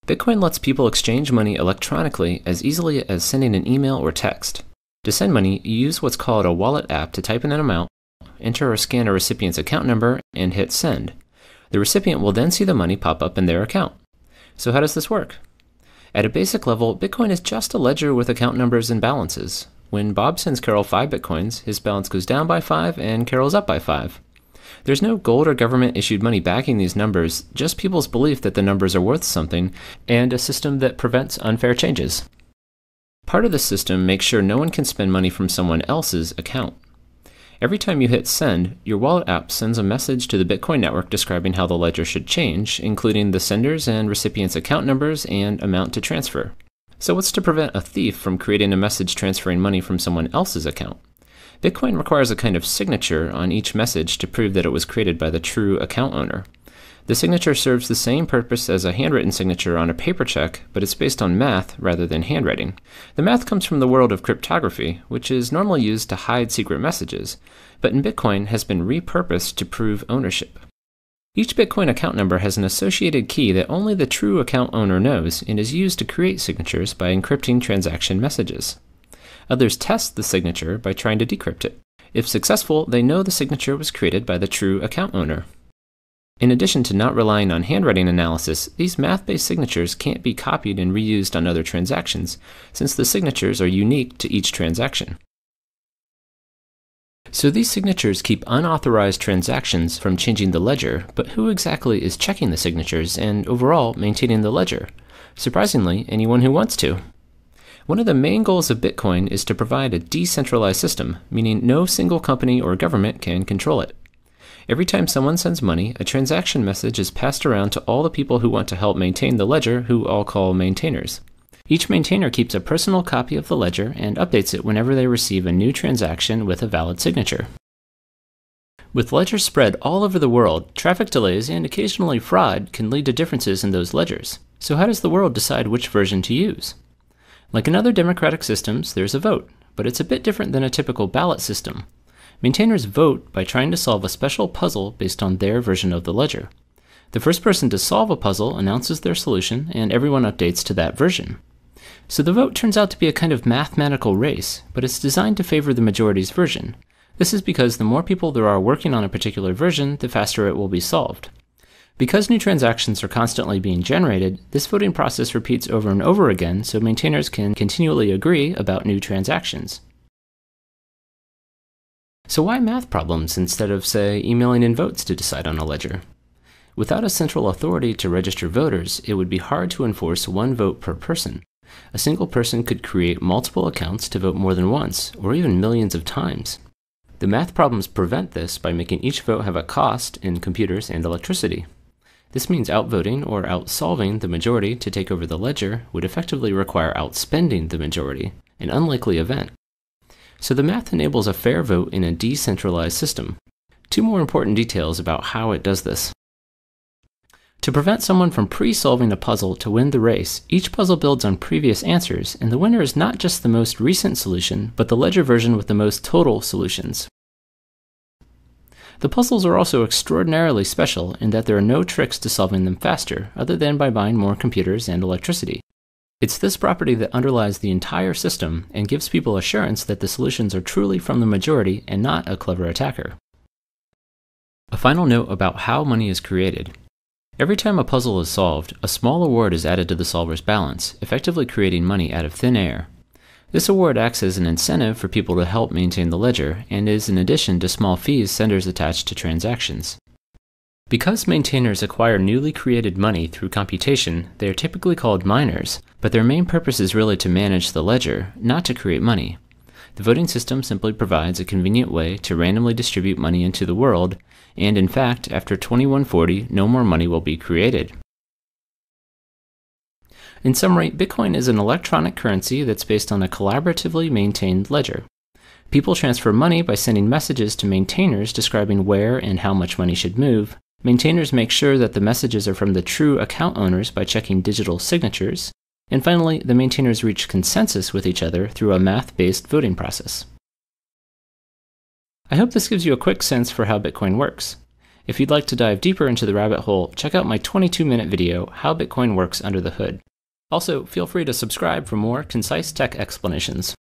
Bitcoin lets people exchange money electronically as easily as sending an email or text. To send money, you use what's called a wallet app to type in an amount, enter or scan a recipient's account number, and hit send. The recipient will then see the money pop up in their account. So how does this work? At a basic level, Bitcoin is just a ledger with account numbers and balances. When Bob sends Carol 5 Bitcoins, his balance goes down by 5 and Carol's up by 5. There's no gold or government-issued money backing these numbers, just people's belief that the numbers are worth something, and a system that prevents unfair changes. Part of the system makes sure no one can spend money from someone else's account. Every time you hit send, your wallet app sends a message to the Bitcoin network describing how the ledger should change, including the sender's and recipient's account numbers and amount to transfer. So what's to prevent a thief from creating a message transferring money from someone else's account? Bitcoin requires a kind of signature on each message to prove that it was created by the true account owner. The signature serves the same purpose as a handwritten signature on a paper check, but it's based on math rather than handwriting. The math comes from the world of cryptography, which is normally used to hide secret messages, but in Bitcoin has been repurposed to prove ownership. Each Bitcoin account number has an associated key that only the true account owner knows and is used to create signatures by encrypting transaction messages. Others test the signature by trying to decrypt it. If successful, they know the signature was created by the true account owner. In addition to not relying on handwriting analysis, these math-based signatures can't be copied and reused on other transactions, since the signatures are unique to each transaction. So these signatures keep unauthorized transactions from changing the ledger, but who exactly is checking the signatures and overall maintaining the ledger? Surprisingly, anyone who wants to. One of the main goals of Bitcoin is to provide a decentralized system, meaning no single company or government can control it. Every time someone sends money, a transaction message is passed around to all the people who want to help maintain the ledger, who all call maintainers. Each maintainer keeps a personal copy of the ledger and updates it whenever they receive a new transaction with a valid signature. With ledgers spread all over the world, traffic delays and occasionally fraud can lead to differences in those ledgers. So how does the world decide which version to use? Like in other democratic systems, there's a vote, but it's a bit different than a typical ballot system. Maintainers vote by trying to solve a special puzzle based on their version of the ledger. The first person to solve a puzzle announces their solution, and everyone updates to that version. So the vote turns out to be a kind of mathematical race, but it's designed to favor the majority's version. This is because the more people there are working on a particular version, the faster it will be solved. Because new transactions are constantly being generated, this voting process repeats over and over again so maintainers can continually agree about new transactions. So why math problems instead of, say, emailing in votes to decide on a ledger? Without a central authority to register voters, it would be hard to enforce one vote per person. A single person could create multiple accounts to vote more than once, or even millions of times. The math problems prevent this by making each vote have a cost in computers and electricity. This means outvoting or outsolving the majority to take over the ledger would effectively require outspending the majority, an unlikely event. So the math enables a fair vote in a decentralized system. Two more important details about how it does this. To prevent someone from pre-solving a puzzle to win the race, each puzzle builds on previous answers, and the winner is not just the most recent solution, but the ledger version with the most total solutions. The puzzles are also extraordinarily special in that there are no tricks to solving them faster, other than by buying more computers and electricity. It's this property that underlies the entire system and gives people assurance that the solutions are truly from the majority and not a clever attacker. A final note about how money is created. Every time a puzzle is solved, a small award is added to the solver's balance, effectively creating money out of thin air. This award acts as an incentive for people to help maintain the ledger, and is in addition to small fees senders attach to transactions. Because maintainers acquire newly created money through computation, they are typically called miners, but their main purpose is really to manage the ledger, not to create money. The voting system simply provides a convenient way to randomly distribute money into the world, and in fact, after 2140, no more money will be created. In summary, Bitcoin is an electronic currency that's based on a collaboratively maintained ledger. People transfer money by sending messages to maintainers describing where and how much money should move. Maintainers make sure that the messages are from the true account owners by checking digital signatures. And finally, the maintainers reach consensus with each other through a math-based voting process. I hope this gives you a quick sense for how Bitcoin works. If you'd like to dive deeper into the rabbit hole, check out my 22-minute video, How Bitcoin Works Under the Hood. Also, feel free to subscribe for more concise tech explanations.